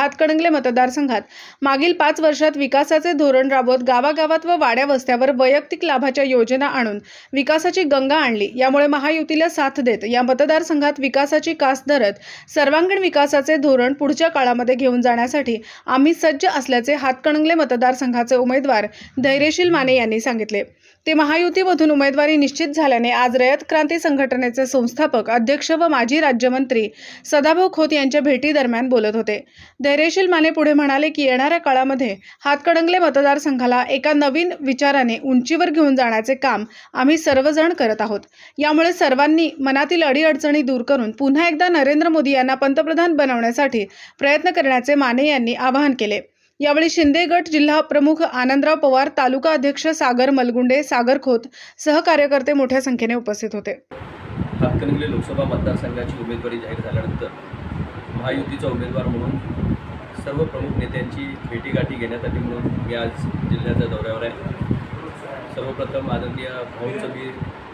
हातकणंगले मतदारसंघात मागील 5 वर्षात विकासाचे धोरण राबवत गावागावात व वाड्या वस्त्यावर वैयक्तिक लाभाच्या योजना आणून विकासाची गंगा आणली। यामुळे महायुतीला साथ देत या मतदारसंघात विकासाची कास धरत सर्वांगीण विकासाचे धोरण पुढच्या काळामध्ये घेऊन जाण्यासाठी आम्ही सज्ज असल्याचे हातकणंगले मतदारसंघाचे उमेदवार धैर्यशील माने यांनी सांगितले। ते महायुतीमधून उमेदवारी निश्चित झाल्याने आज रयत क्रांती संघटनेचे संस्थापक अध्यक्ष व माजी राज्यमंत्री सदाभाऊ खोत यांच्या भेटी दरम्यान बोलत होते। धैर्यशील माने पुढे म्हणाले की येणाऱ्या काळामध्ये हातकणंगले मतदारसंघाला एका नवीन विचाराने उंचीवर घेऊन जाण्याचे काम आम्ही सर्वजण करत आहोत। यामुळे सर्वांनी मनातील अडीअडचणी दूर करून पुन्हा एकदा नरेंद्र मोदी यांना पंतप्रधान बनवण्यासाठी प्रयत्न करण्याचे माने यांनी आवाहन केले। यावेळी शिंदे गट जिल्हा प्रमुख आनंदराव पवार, तालुका अध्यक्ष सागर मलगुंडे, सागर खोत सहकार्यकर्ते मोठ्या संख्येने उपस्थित होते। हातकणंगले लोकसभा मतदारसंघाची उमेदवारी जाहीर झाल्यानंतर महायुतीचा उमेदवार म्हणून सर्व प्रमुख नेत्यांची भेटीगाठी घेण्यासाठी म्हणून मी आज जिल्ह्याच्या दौऱ्यावर आहे। सर्वप्रथम आदरणीय भाऊंचं मी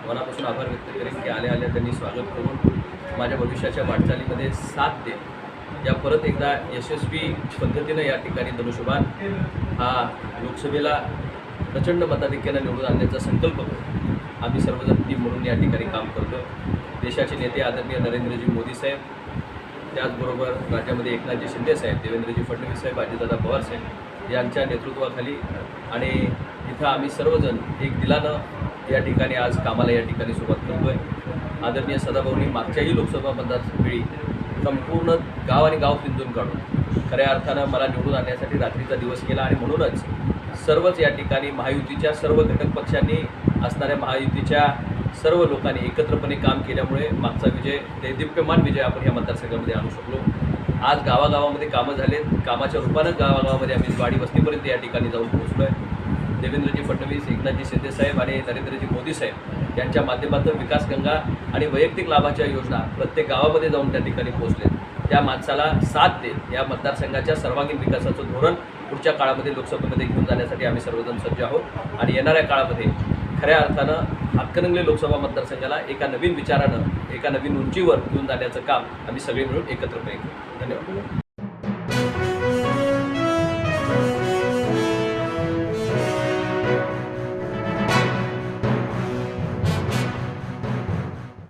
मनापासून आभार व्यक्त करेन की आल्या त्यांनी स्वागत करून माझ्या भविष्याच्या वाटचालीमध्ये साथ दे या परत एकदा यशस्वी पद्धतीने या ठिकाणी धनुष्यबाण हा लोकसभेला प्रचंड मताधिक्याने निवडून आणण्याचा संकल्प करून आम्ही सर्वजण टीम म्हणून या ठिकाणी काम करतो। देशाचे नेते आदरणीय नरेंद्रजी मोदी साहेब, त्याचबरोबर राज्यामध्ये एकनाथजी शिंदे साहेब, देवेंद्रजी फडणवीस साहेब, अजितदादा पवार साहेब यांच्या नेतृत्वाखाली आणि इथं आम्ही सर्वजण एक दिलानं या ठिकाणी आज कामाला या ठिकाणी सुरुवात करतो आहे। आदरणीय सदाभाऊंनी मागच्याही लोकसभा मतदारवेळी संपूर्ण गाव आणि गाव पिंजून काढून खऱ्या अर्थानं मला निवडून आणण्यासाठी रात्रीचा दिवस केला आणि म्हणूनच सर्वच या ठिकाणी महायुतीच्या सर्व घटक पक्षांनी असणाऱ्या महायुतीच्या सर्व लोकांनी एकत्रपणे काम केल्यामुळे मागचा विजय, देदीप्यमान विजय आपण या मतदारसंघामध्ये आणू शकलो। आज गावागावामध्ये कामं झालेत, कामाच्या रूपानं गावागावामध्ये आम्ही वाडी वस्तीपर्यंत या ठिकाणी जाऊन पोहोचलो आहे। देवेंद्रजी फडणवीस, एकनाथजी शिंदे साहेब आणि नरेंद्रजी मोदी साहेब यांच्या माध्यमातून विकासगंगा आणि वैयक्तिक लाभाच्या योजना प्रत्येक गावामध्ये जाऊन त्या ठिकाणी पोहोचलेत। त्या माणसाला साथ देत या मतदारसंघाच्या सर्वांगीण विकासाचं धोरण पुढच्या काळामध्ये लोकसभेमध्ये घेऊन जाण्यासाठी आम्ही सर्वजण सज्ज आहोत आणि येणाऱ्या काळामध्ये खऱ्या अर्थानं हातकणंगले लोकसभा मतदारसंघाला एका नवीन विचारानं, एका नवीन उंचीवर घेऊन जाण्याचं काम आम्ही सगळे मिळून एकत्रपणे करू। धन्यवाद।